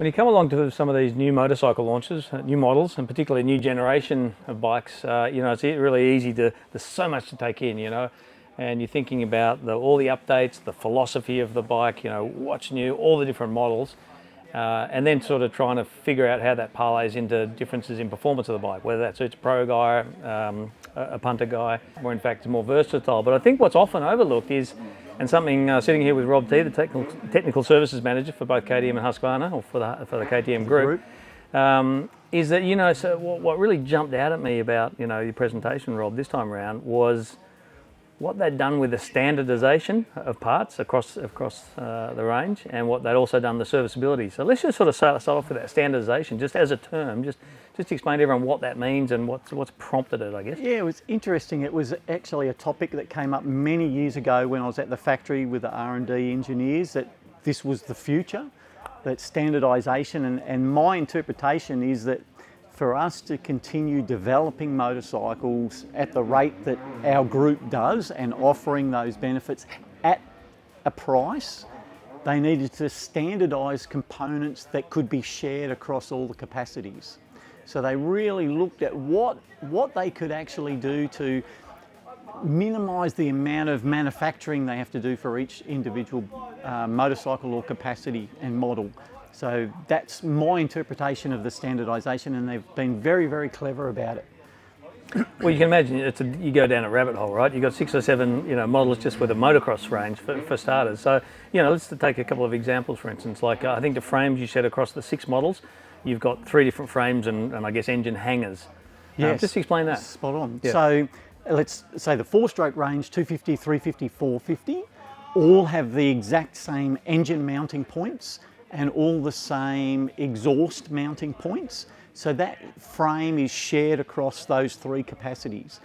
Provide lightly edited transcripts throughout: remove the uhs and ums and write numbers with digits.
When you come along to some of these new motorcycle launches, new models, and particularly new generation of bikes, it's really easy there's so much to take in, and you're thinking about all the updates, the philosophy of the bike, what's new, all the different models, and then sort of trying to figure out how that parlays into differences in performance of the bike, whether that suits a pro guy, a punter guy, or in fact is more versatile. But I think what's often overlooked is, and something sitting here with Rob T, the technical services manager for both KTM and Husqvarna, or for the KTM group, is that, so what really jumped out at me about, your presentation, Rob, this time around was what they'd done with the standardization of parts across the range, and what they'd also done the serviceability. So let's just sort of start off with that standardization, just as a term, just explain to everyone what that means and what's prompted it, I guess. Yeah, it was interesting. It was actually a topic that came up many years ago when I was at the factory with the R&D engineers, that this was the future, that standardization, and my interpretation is that for us to continue developing motorcycles at the rate that our group does and offering those benefits at a price, they needed to standardise components that could be shared across all the capacities. So they really looked at what they could actually do to minimise the amount of manufacturing they have to do for each individual motorcycle or capacity and model. So that's my interpretation of the standardisation, and they've been very, very clever about it. Well, you can imagine you go down a rabbit hole, right? You've got 6 or 7 models just with a motocross range for starters. So, let's take a couple of examples, for instance. Like I think the frames you said across the 6 models, you've got 3 different frames and I guess engine hangers. Yes, just explain that. Spot on. Yeah. So let's say the 4-stroke range, 250, 350, 450, all have the exact same engine mounting points and all the same exhaust mounting points. So that frame is shared across those 3 capacities.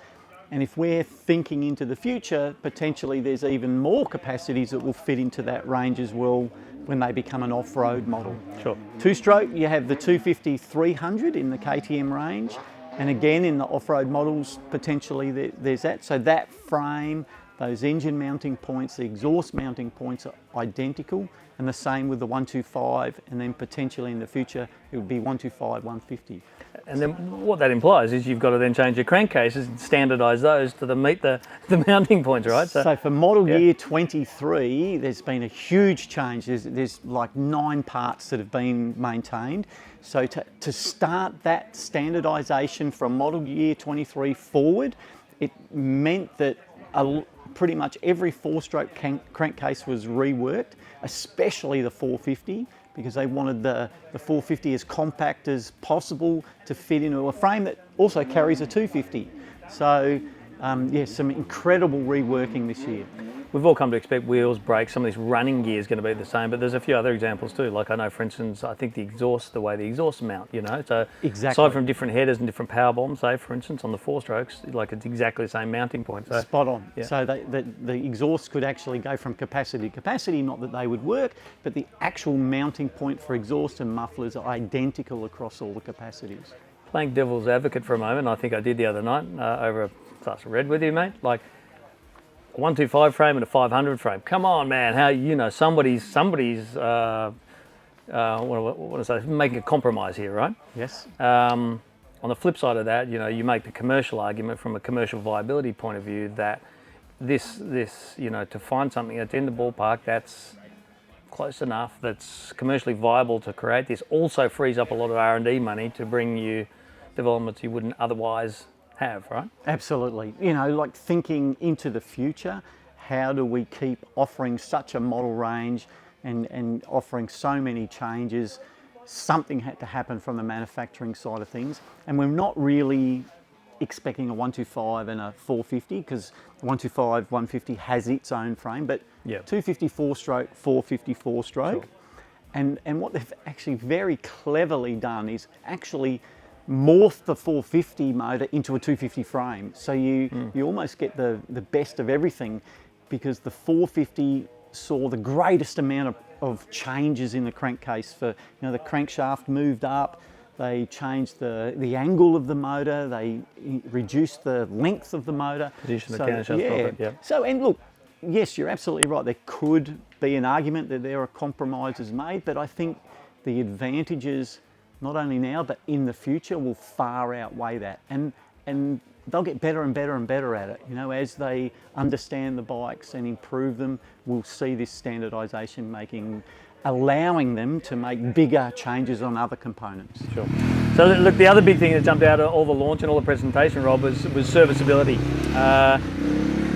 And if we're thinking into the future, potentially there's even more capacities that will fit into that range as well when they become an off-road model. Sure. 2-stroke, you have the 250, 300 in the KTM range. And again, in the off-road models, potentially there's that. So that frame, those engine mounting points, the exhaust mounting points are identical, and the same with the 125, and then potentially in the future it would be 125, 150. And then what that implies is you've got to then change your crankcases and standardise those to meet the mounting points, right? So for model year 23, there's been a huge change. There's like 9 parts that have been maintained. So to start that standardisation from model year 23 forward, it meant that pretty much every 4-stroke crankcase was reworked, especially the 450, because they wanted the 450 as compact as possible to fit into a frame that also carries a 250. So some incredible reworking this year. We've all come to expect wheels, brakes, some of this running gear is going to be the same, but there's a few other examples too. Like I know, for instance, I think the way the exhaust mount, so exactly. Aside from different headers and different power bombs, say for instance on the 4-strokes, like it's exactly the same mounting point. So, spot on. Yeah. So the exhaust could actually go from capacity to capacity, not that they would work, but the actual mounting point for exhaust and mufflers are identical across all the capacities. Playing devil's advocate for a moment, I think I did the other night over a glass of red with you, mate. Like, a 125 frame and a 500 frame. Come on, man! How somebody's what do I say? Making a compromise here, right? Yes. On the flip side of that, you make the commercial argument from a commercial viability point of view that this to find something that's in the ballpark that's close enough, that's commercially viable to create this, also frees up a lot of R&D money to bring you developments you wouldn't otherwise have, right? Absolutely. Like thinking into the future, how do we keep offering such a model range and offering so many changes? Something had to happen from the manufacturing side of things, and we're not really expecting a 125 and a 450, because 125, 150 has its own frame, but 250 4-stroke, 450 4-stroke. Sure. And what they've actually very cleverly done is actually morph the 450 motor into a 250 frame. So you almost get the best of everything, because the 450 saw the greatest amount of changes in the crankcase. For the crankshaft moved up, they changed the angle of the motor, they reduced the length of the motor. Position the camshaft. Yeah. So, and look, yes, you're absolutely right. There could be an argument that there are compromises made, but I think the advantages, not only now, but in the future, will far outweigh that. And they'll get better and better and better at it. You know, as they understand the bikes and improve them, we'll see this standardisation allowing them to make bigger changes on other components. Sure. So look, the other big thing that jumped out of all the launch and all the presentation, Rob, was serviceability.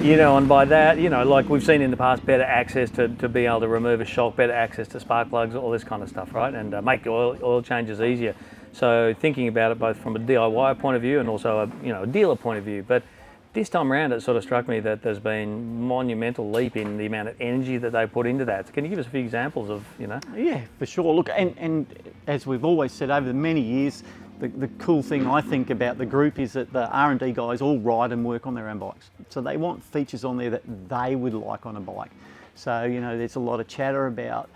You know, and by that, you know, like we've seen in the past, better access to be able to remove a shock, better access to spark plugs, all this kind of stuff, right? And make oil changes easier. So thinking about it both from a DIY point of view and also a dealer point of view. But this time around, it sort of struck me that there's been monumental leap in the amount of energy that they put into that. Can you give us a few examples of, you know? Yeah, for sure. Look, and as we've always said over the many years, the cool thing I think about the group is that the R&D guys all ride and work on their own bikes. So they want features on there that they would like on a bike. So, you know, there's a lot of chatter about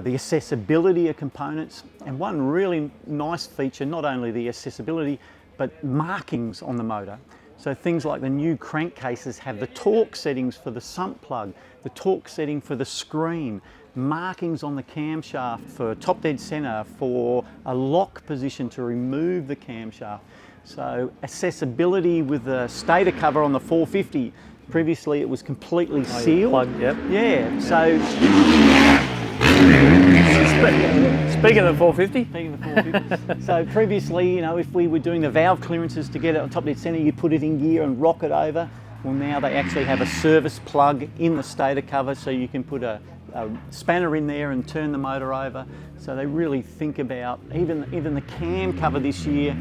the accessibility of components, and one really nice feature, not only the accessibility, but markings on the motor. So things like the new crankcases have the torque settings for the sump plug, the torque setting for the screen, markings on the camshaft for top dead center, for a lock position to remove the camshaft. So accessibility with the stator cover on the 450. Previously it was completely sealed. Plugged, yep. Yeah, so... Speaking of the 450. Speaking of the 450. So previously, you know, if we were doing the valve clearances to get it on top dead center, you put it in gear and rock it over. Well, now they actually have a service plug in the stator cover, so you can put a spanner in there and turn the motor over. So they really think about, even the cam cover this year,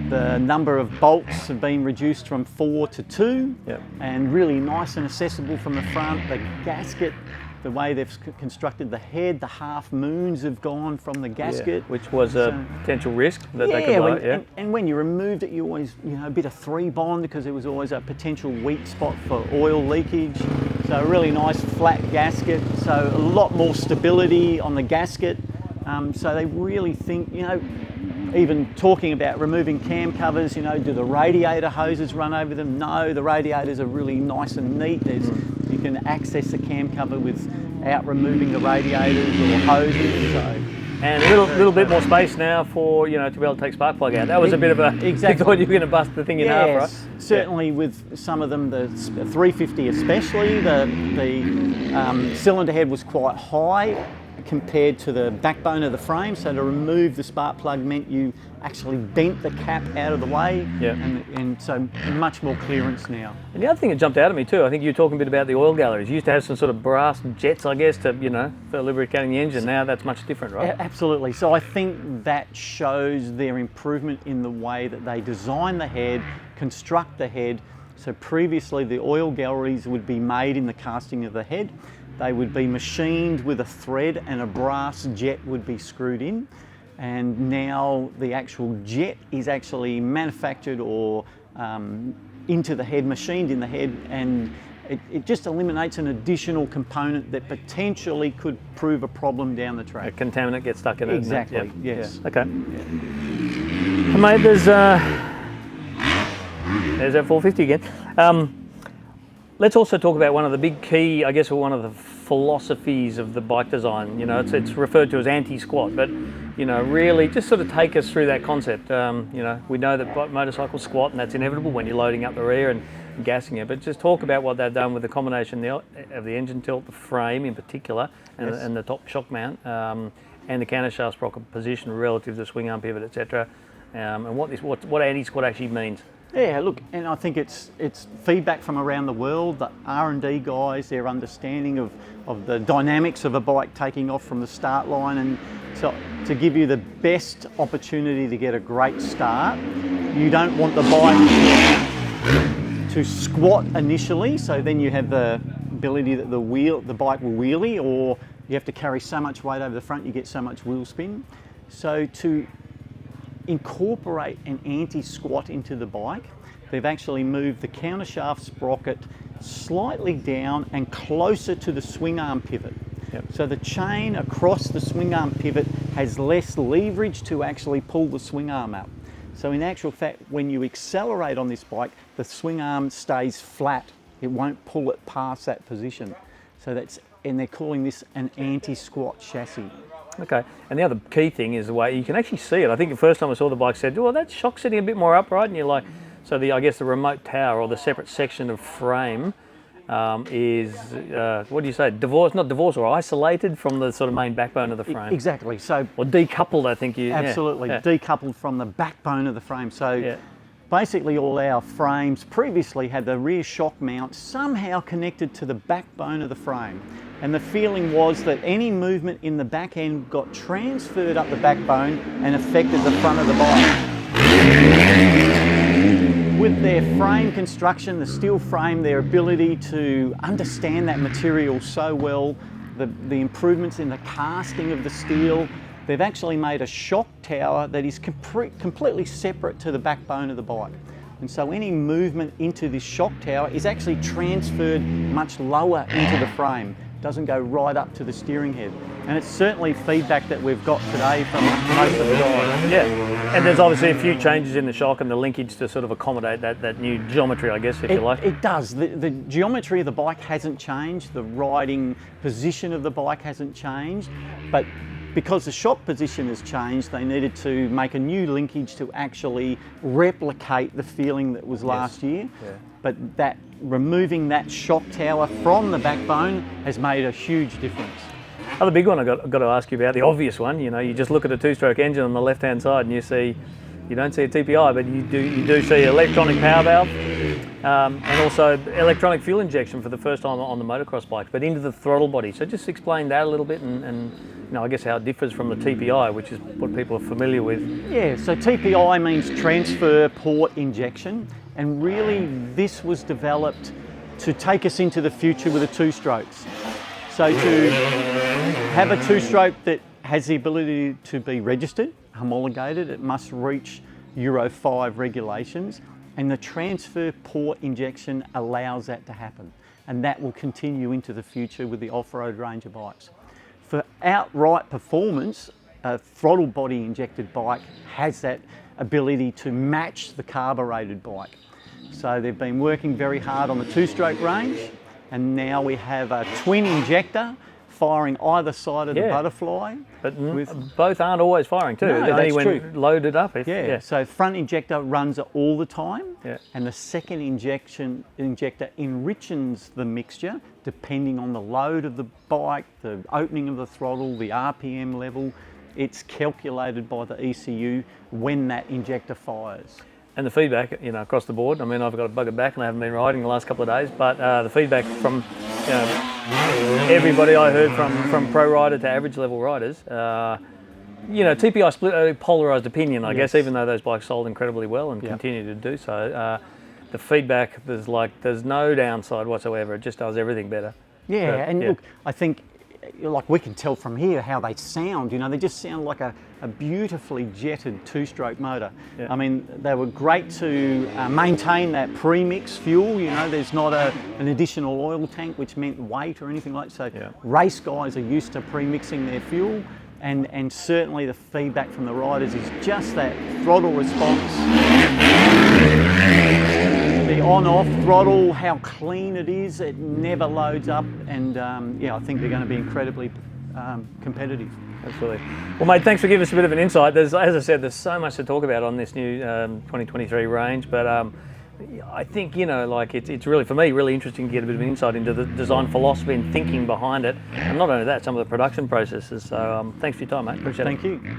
the number of bolts have been reduced from 4 to 2, yep. And really nice and accessible from the front. The gasket, the way they've constructed the head, the half moons have gone from the gasket. Yeah, which was a potential risk that they could blow. And when you removed it, you always, you know, a bit of 3-bond, because there was always a potential weak spot for oil leakage. So a really nice flat gasket, so a lot more stability on the gasket. So they really think, you know, even talking about removing cam covers, you know, do the radiator hoses run over them? No, the radiators are really nice and neat. You can access the cam cover without removing the radiators or hoses. So. And a little bit more space now for, you know, to be able to take spark plug out. That was a bit of a, exactly. You thought you were going to bust the thing in half, right? Certainly with some of them, the 350 especially, the cylinder head was quite high compared to the backbone of the frame, so to remove the spark plug meant you actually bent the cap out of the way, and so much more clearance now. And the other thing that jumped out at me too, I think you were talking a bit about the oil galleries. You used to have some sort of brass jets, I guess, to, you know, for lubricating the engine. Now that's much different, right? Absolutely. So I think that shows their improvement in the way that they design the head, construct the head. So previously the oil galleries would be made in the casting of the head. They would be machined with a thread and a brass jet would be screwed in. And now the actual jet is actually manufactured or into the head, machined in the head, and it just eliminates an additional component that potentially could prove a problem down the track. A contaminant gets stuck in it. Exactly, yes. Yeah. Okay. Yeah. Mate, there's that 450 again. Let's also talk about one of the big key, I guess, one of the philosophies of the bike design. You know, it's referred to as anti-squat, but, you know, really just sort of take us through that concept. You know, we know that motorcycles squat, and that's inevitable when you're loading up the rear and gassing it, but just talk about what they've done with the combination of the engine tilt, the frame in particular, and the top shock mount, and the countershaft sprocket position relative to the swing arm pivot, etc. And what anti-squat actually means. Yeah, look, and I think it's feedback from around the world. The R&D guys, their understanding of the dynamics of a bike taking off from the start line, and so to give you the best opportunity to get a great start, you don't want the bike to squat initially, so then you have the ability that the bike will wheelie, or you have to carry so much weight over the front you get so much wheel spin. So to incorporate an anti-squat into the bike, they've actually moved the countershaft sprocket slightly down and closer to the swing arm pivot. Yep. So the chain across the swing arm pivot has less leverage to actually pull the swing arm up. So in actual fact, when you accelerate on this bike, the swing arm stays flat. It won't pull it past that position. So and they're calling this an anti-squat chassis. Okay. And the other key thing is the way you can actually see it. I think the first time I saw the bike, said, "Well, that shock's sitting a bit more upright," and you're like, so I guess the remote tower or the separate section of frame is what do you say? Not divorced or isolated from the sort of main backbone of the frame. Exactly. So or decoupled, I think you. absolutely decoupled from the backbone of the frame. So basically, all our frames previously had the rear shock mount somehow connected to the backbone of the frame. And the feeling was that any movement in the back end got transferred up the backbone and affected the front of the bike. With their frame construction, the steel frame, their ability to understand that material so well, the improvements in the casting of the steel, they've actually made a shock tower that is completely separate to the backbone of the bike. And so any movement into this shock tower is actually transferred much lower into the frame. Doesn't go right up to the steering head. And it's certainly feedback that we've got today from most of the guys. Yeah, and there's obviously a few changes in the shock and the linkage to sort of accommodate that new geometry, I guess, if you like. It does. The geometry of the bike hasn't changed. The riding position of the bike hasn't changed. But because the shock position has changed, they needed to make a new linkage to actually replicate the feeling that was last year. Yeah. But removing that shock tower from the backbone has made a huge difference. Other big one I've got to ask you about, the obvious one. You know, you just look at a two-stroke engine on the left-hand side and you don't see a TPI, but you do see electronic power valve and also electronic fuel injection for the first time on the motocross bikes, but into the throttle body. So just explain that a little bit and you know, I guess how it differs from the TPI, which is what people are familiar with. Yeah, so TPI means transfer port injection, and really this was developed to take us into the future with the two-strokes. So to have a two-stroke that has the ability to be registered, homologated, it must reach Euro 5 regulations, and the transfer port injection allows that to happen. And that will continue into the future with the off-road range of bikes. For outright performance, a throttle body injected bike has that ability to match the carbureted bike. So they've been working very hard on the two-stroke range, and now we have a twin injector firing either side of the butterfly. But both aren't always firing too. No, only that's when true. loaded up. So front injector runs all the time, Yeah. and the second injector enriches the mixture depending on the load of the bike, the opening of the throttle, the RPM level. It's calculated by the ECU when that injector fires. And the feedback, you know, across the board. I mean, I've got a bugger back and I haven't been riding the last couple of days, but the feedback from everybody I heard from pro rider to average level riders, you know, TPI split a polarised opinion, I guess, even though those bikes sold incredibly well and continue to do so. The feedback, there's no downside whatsoever. It just does everything better. Yeah, and look, I think like we can tell from here how they sound. You know, they just sound like a beautifully jetted two-stroke motor. I mean, they were great to maintain that premix fuel. You know, there's not an additional oil tank, which meant weight or anything like that. So race guys are used to premixing their fuel, and certainly the feedback from the riders is just that throttle response. The on-off throttle, how clean it is, it never loads up, and I think they're going to be incredibly competitive. Absolutely. Well, mate, thanks for giving us a bit of an insight. As I said, there's so much to talk about on this new 2023 range, but I think, you know, like it's really, for me, really interesting to get a bit of an insight into the design philosophy and thinking behind it, and not only that, some of the production processes. So thanks for your time, mate. Appreciate it. Thank you.